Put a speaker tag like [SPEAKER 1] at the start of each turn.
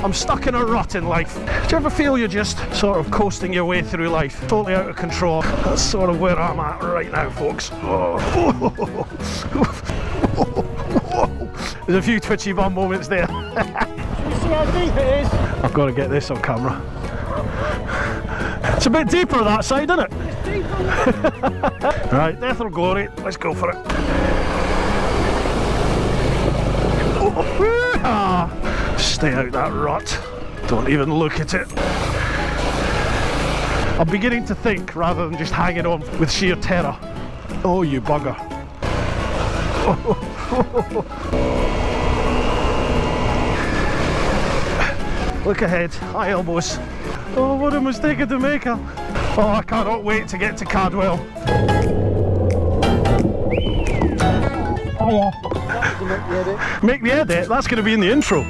[SPEAKER 1] I'm stuck in a rut in life. Do you ever feel you're just sort of coasting your way through life, totally out of control? That's sort of where I'm at right now, folks. There's a few twitchy bum moments there.
[SPEAKER 2] You see how deep it is?
[SPEAKER 1] I've got to get this on camera. It's a bit deeper that side, isn't it?
[SPEAKER 2] It's deeper.
[SPEAKER 1] Right, death or glory, let's go for it. Stay out that rut. Don't even look at it. I'm beginning to think rather than just hanging on with sheer terror. Oh, you bugger. Look ahead, high elbows. Oh, what a mistake to make. Oh, I cannot wait to get to Cardwell.
[SPEAKER 2] Oh yeah.
[SPEAKER 1] Make the edit? That's going to be in the intro.